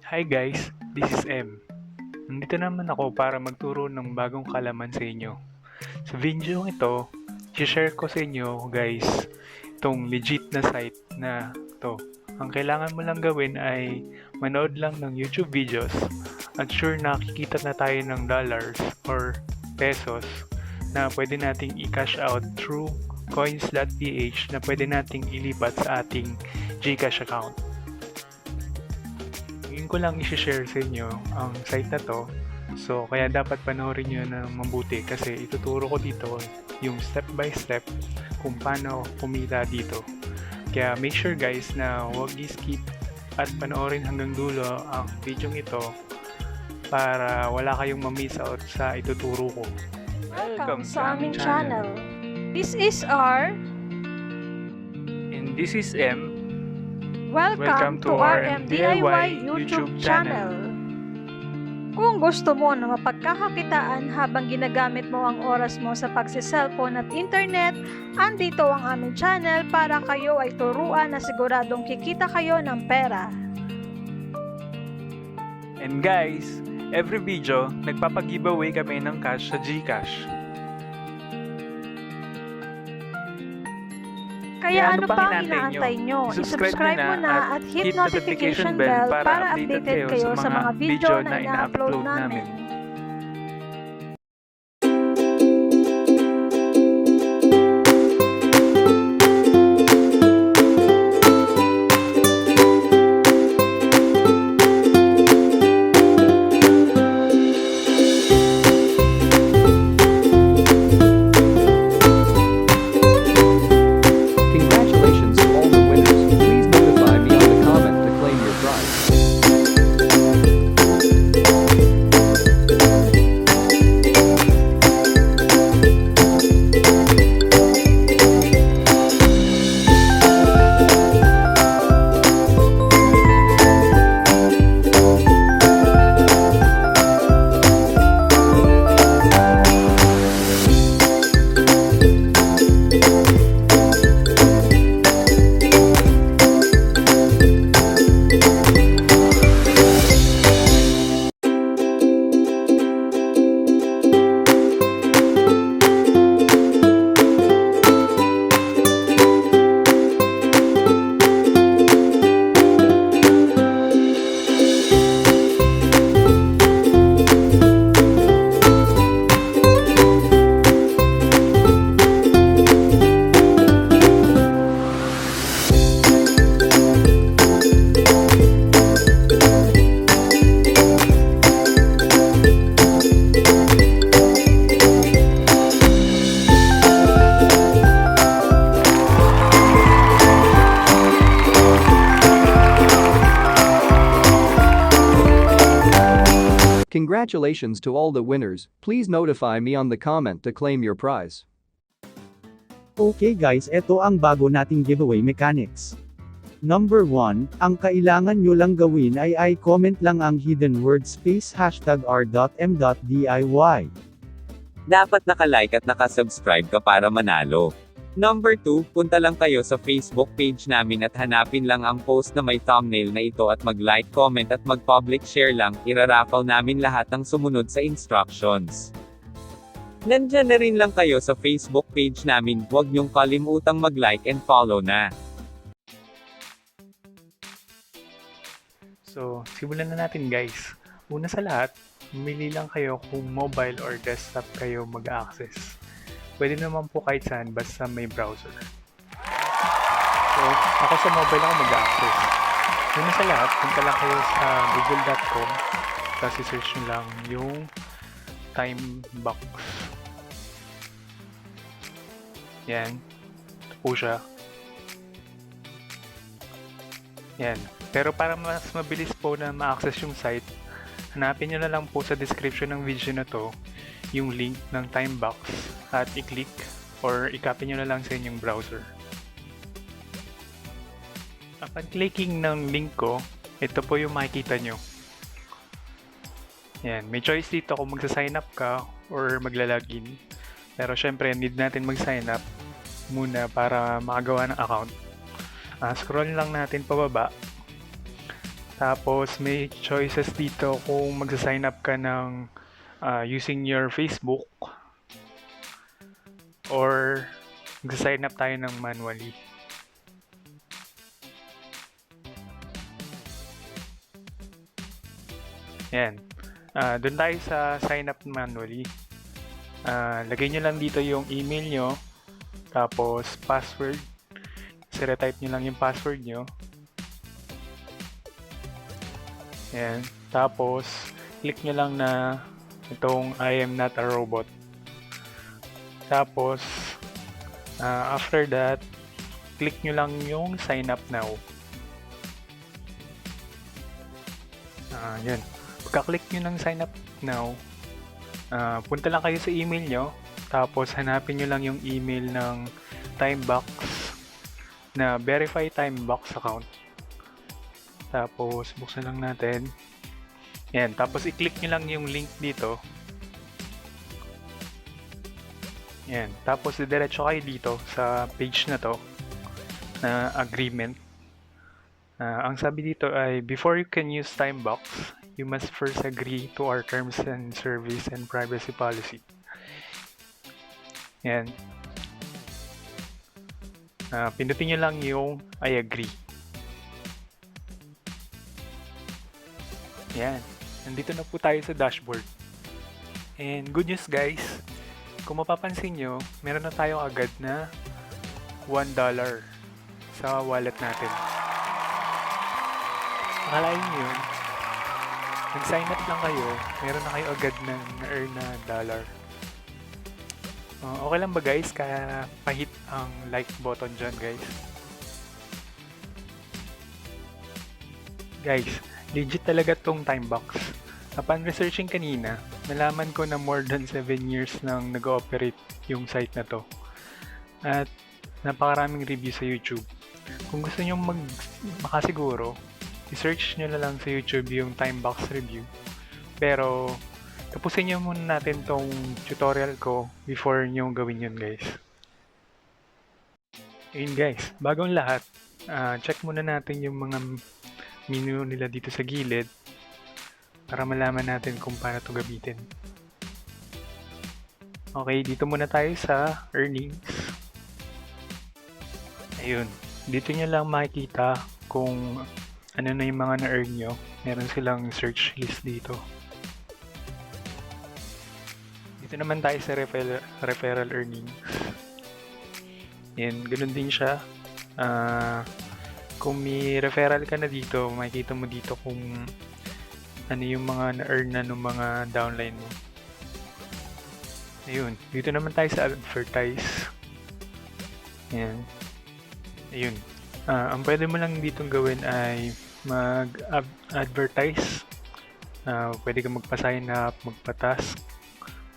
Hi guys, this is M. Nandito naman ako para magturo ng bagong kalaman sa inyo. Sa video ito, i-share ko sa inyo guys itong legit na site na to. Ang kailangan mo lang gawin ay manood lang ng YouTube videos at sure nakikita na tayo ng dollars or pesos na pwede nating i-cash out through coins.ph na pwede nating ilipat sa ating Gcash account. Ngayon ko lang i-share sa inyo ang site na to. So, kaya dapat panoorin nyo na mabuti kasi ituturo ko dito yung step by step kung paano kumita dito. Kaya make sure guys na huwag i-skip at panoorin hanggang dulo ang video ito para wala kayong ma-miss out sa ituturo ko. Welcome sa aming channel. This is R. And this is M. Welcome to r.m.diy YouTube channel. Kung gusto mo na mapagkakakitaan habang ginagamit mo ang oras mo sa pagsi-cellphone at internet, andito ang aming channel para kayo ay turuan na siguradong kikita kayo ng pera. And guys, every video, nagpapag-giveaway kami ng cash sa Gcash. Kaya ano pang inaantay nyo? I-subscribe mo na at hit notification bell para updated kayo sa mga video na ina-upload namin. Congratulations to all the winners, please notify me on the comment to claim your prize. Okay guys, eto ang bago nating giveaway mechanics. Number 1, ang kailangan nyo lang gawin ay i-comment lang ang hidden word space hashtag r.m.diy. Dapat nakalike at nakasubscribe ka para manalo. Number 2, punta lang kayo sa Facebook page namin at hanapin lang ang post na may thumbnail na ito at mag-like, comment at mag-public share lang, iraraffle namin lahat ng sumunod sa instructions. Nandyan na rin lang kayo sa Facebook page namin, huwag niyong kalimutang mag-like and follow na. So, simulan na natin guys. Una sa lahat, mamili lang kayo kung mobile or desktop kayo mag-access. Pwede naman po kahit saan basta may browser. So, ako sa mobile ako mag-access. Una sa lahat, punta lang kayo sa google.com tapos i-search nyo lang yung time box. Yan. Ito po siya. Yan. Pero para mas mabilis po na ma-access yung site, hanapin nyo na lang po sa description ng video na to yung link ng time box at i-click or i-copy nyo na lang sa inyong browser. Upon clicking ng link ko, ito po yung makikita nyo. Yan, may choice dito kung magsa-sign up ka or magla-login. Pero syempre, need natin mag-sign up muna para makagawa ng account. Scroll lang natin pababa. Tapos may choices dito kung magsa-sign up ka ng using your Facebook or magsa-sign up tayo ng manually. Yan. Doon tayo sa sign up manually. Lagay nyo lang dito yung email nyo, tapos password. Retype nyo lang yung password nyo. Yan. Tapos, click nyo lang na itong I am not a robot. Tapos, after that, click nyo lang yung sign up now. Yan. Pagka-click nyo ng sign up now, punta lang kayo sa email nyo, tapos hanapin nyo lang yung email ng Timebox na verify Timebox account. Tapos buksan lang natin. Yan, tapos i-click nyo lang yung link dito. Yan, tapos diretso kayo dito sa page na to na agreement. Ang sabi dito ay, before you can use Timebox, you must first agree to our terms and service and privacy policy. Yan. Pindutin nyo lang yung I agree. Yan. Nandito na po tayo sa dashboard. And good news guys, kung mapapansin nyo, meron na tayo agad na $1 sa wallet natin. Akalain nyo yun, nag-sign up lang kayo, meron na kayo agad na na-earn na dollar. Okay lang ba guys, kaya pahit ang like button dyan guys? Guys, legit talaga tong Timebox. Upon researching kanina, nalaman ko na more than 7 years nang nag-ooperate yung site na to. At napakaraming review sa YouTube. Kung gusto nyo makasiguro, i-search nyo na lang sa YouTube yung Timebox review. Pero, tapusin nyo muna natin tong tutorial ko before nyo gawin yun guys. Ayun guys, bagong lahat, check muna natin yung mga menu nila dito sa gilid para malaman natin kung paano ito gamitin. Okay, dito muna tayo sa earnings. Ayun, dito nyo lang makikita kung ano na yung mga na-earn nyo. Meron silang search list dito. Dito naman tayo sa referral earnings. Yan, ganun din siya. Kung may referral ka na dito, makikita mo dito kung ano yung mga na-earn na ng mga downline mo. Ayun, dito naman tayo sa advertise. Yan. Ayun. Ang pwede mo lang dito gawin ay mag-advertise. Pwede ka magpa-sign up, magpa-task,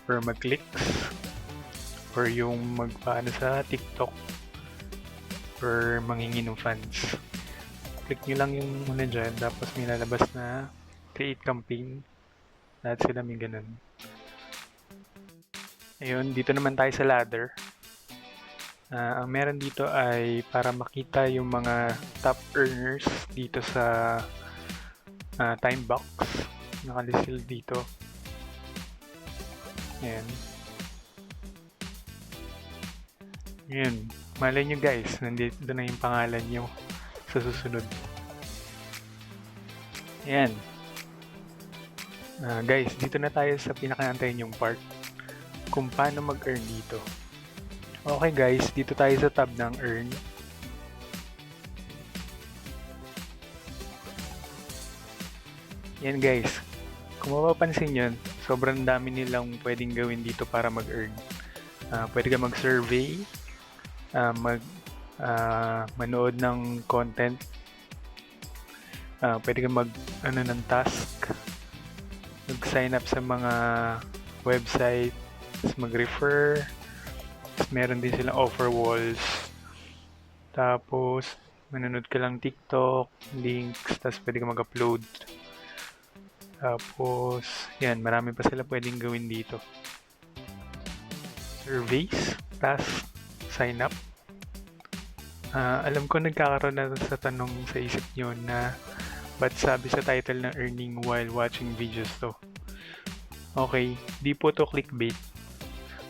or mag-clicks, or yung magpaano sa TikTok, or manghingi ng funds. Click nyo lang yung muna dyan, tapos may lalabas na create campaign. Lahat sila may ganun. Ayun, dito naman tayo sa ladder. Ang meron dito ay para makita yung mga top earners dito sa Timebox. Nakalisil dito. Ayan. Ayan. Malay nyo guys, nandito na yung pangalan nyo sa susunod. Ayan. Guys, dito na tayo sa pinakaantayin yung part kung paano mag-earn dito. Okay guys, dito tayo sa tab ng earn. Yan guys, kung mapapansin yun, sobrang dami nilang pwedeng gawin dito para mag-earn. Pwede ka mag-survey, manood ng content, pwede ka ng task, mag-sign up sa mga website, mag-refer, meron din silang offer walls, tapos manonood ka lang TikTok, links, tapos pwede ka mag-upload. Tapos, yan, marami pa sila pwedeng gawin dito. Surveys, task, sign up. Alam ko nagkakaroon na sa tanong sa isip nyo na But sabi sa title ng earning while watching videos to. Okay, di po to clickbait.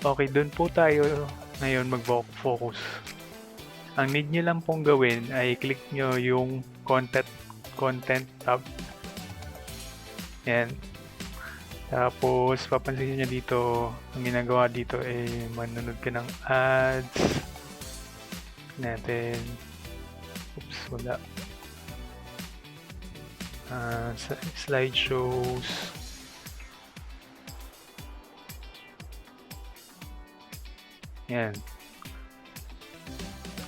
Okay, dun po tayo ngayon mag-focus. Ang need nyo lang pong gawin ay click nyo yung content tab. Yan. Tapos, papansin nyo dito, ang ginagawa dito ay manonood ka ng ads. Natin. Oops, wala. Slideshows. Yan.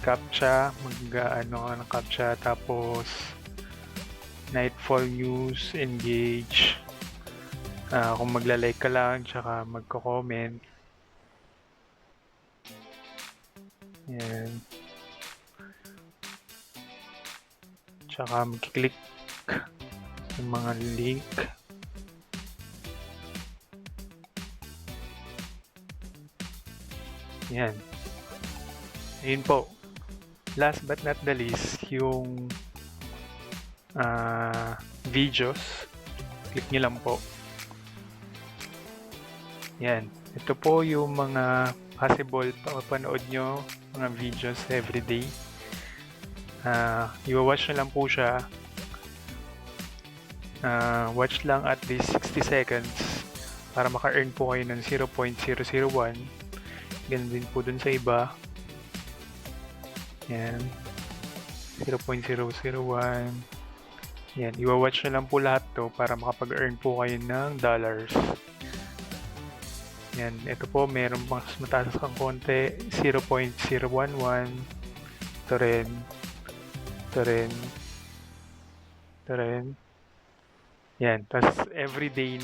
Captcha, mag-ano ka ng captcha, tapos nightfall news, engage. Kung magla-like ka lang, tsaka magko-comment. Yan. Tsaka mag-click yung mga link. Yan. Ayun po. Last but not the least, yung videos. Click nyo lang po. Yan. Ito po yung mga possible papanood nyo mga videos everyday. I-watch nyo lang po siya. Watch lang at least 60 seconds para maka-earn po kayo ng 0.001. Ganun din po dun sa iba. Yan. 0.001. Yan. I-watch na lang po lahat to para makapag-earn po kayo ng dollars. Yan. Ito po, meron mas mataas kang konti. 0.011. Ito rin. Ito rin. Ito rin. Yan. Tapos, everyday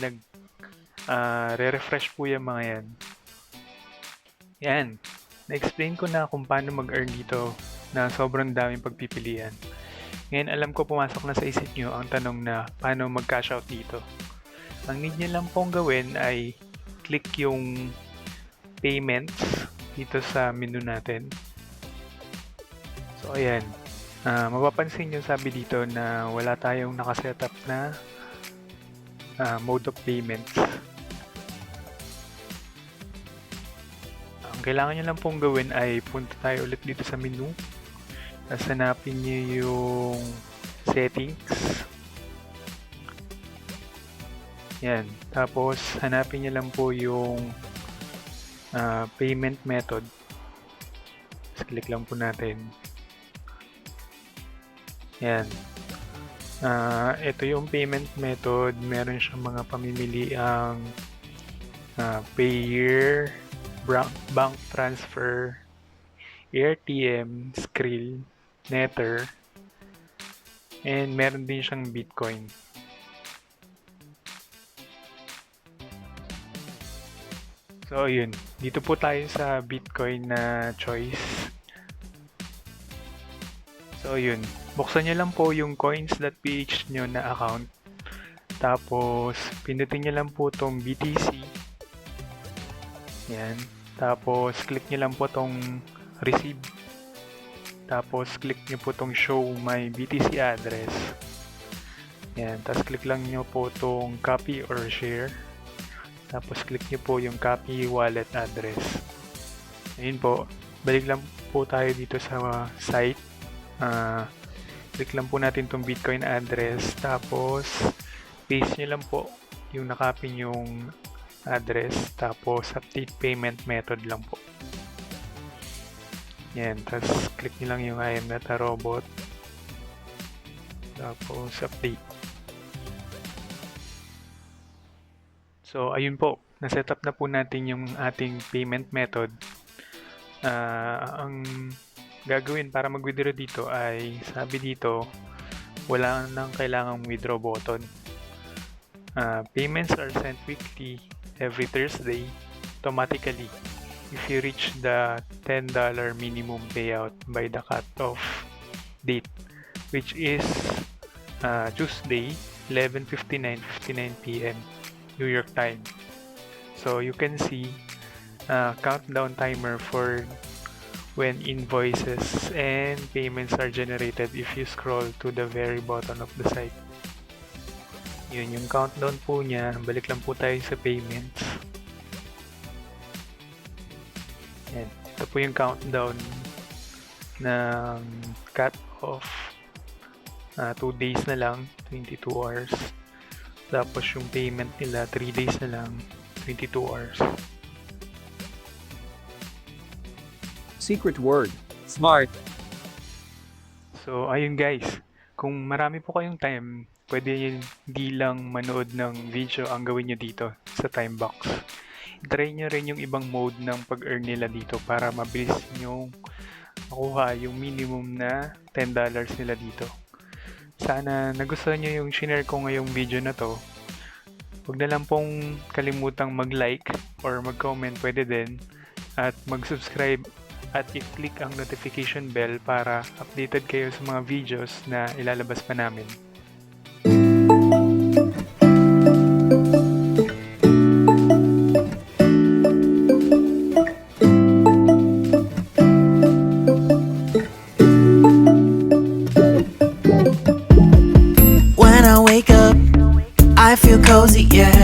re-refresh po yung mga yan. Yan. Na-explain ko na kung paano mag-earn dito na sobrang daming pagpipilian. Ngayon, alam ko pumasok na sa isip nyo ang tanong na paano mag-cash out dito. Ang need nyo lang pong gawin ay click yung payments dito sa menu natin. So, ayan. Mapapansin nyo sabi dito na wala tayong nakasetup na mode of payments. Ang kailangan nyo lang pong gawin ay punta tayo ulit dito sa menu. Tapos hanapin nyo yung settings. Yan. Tapos hanapin nyo lang po yung payment method. Tapos click lang po natin. Yan. Ito yung payment method. Meron siyang mga pamimili ang payer, bank transfer, RTM, Skrill, Nether, and meron din siyang Bitcoin. So, yun. Dito po tayo sa Bitcoin na choice. So, yun. Buksan nyo lang po yung coins.ph nyo na account. Tapos, pindutin nyo lang po tong BTC. Yan. Tapos, click nyo lang po tong receive. Tapos, click nyo po tong show my BTC address. Yan. Tapos, click lang nyo po tong copy or share. Tapos, click nyo po yung copy wallet address. Ayun po. Balik lang po tayo dito sa site. Click lang po natin tong Bitcoin address. Tapos, paste nyo lang po yung nakopy yung address. Tapos, update payment method lang po. Yan. Tapos, click nyo lang yung I am not a robot. Tapos, update. So, ayun po. Na-setup na po natin yung ating payment method. Ang gagawin para mag-withdraw dito ay, sabi dito, wala nang kailangang withdraw button. Payments are sent weekly every Thursday automatically if you reach the $10 minimum payout by the cut-off date, which is Tuesday, 11:59 p.m. New York time. So you can see countdown timer for when invoices and payments are generated if you scroll to the very bottom of the site. Yun yung countdown po niya. Balik lang po tayo sa payments. Yan. Ito po yung countdown ng cut off. 2 days na lang, 22 hours. Tapos yung payment nila, 3 days na lang, 22 hours. Secret word. Smart. So, ayun guys. Kung marami po kayong time, pwede hindi lang manood ng video ang gawin nyo dito sa time box. Try nyo rin yung ibang mode ng pag-earn nila dito para mabilis nyo makuha yung minimum na $10 nila dito. Sana nagustuhan nyo yung shinare ko ngayong video na to. Huwag na lang pong kalimutang mag-like or mag-comment, pwede din. At mag-subscribe at i-click ang notification bell para updated kayo sa mga videos na ilalabas pa namin. When I wake up, I feel cozy, yeah.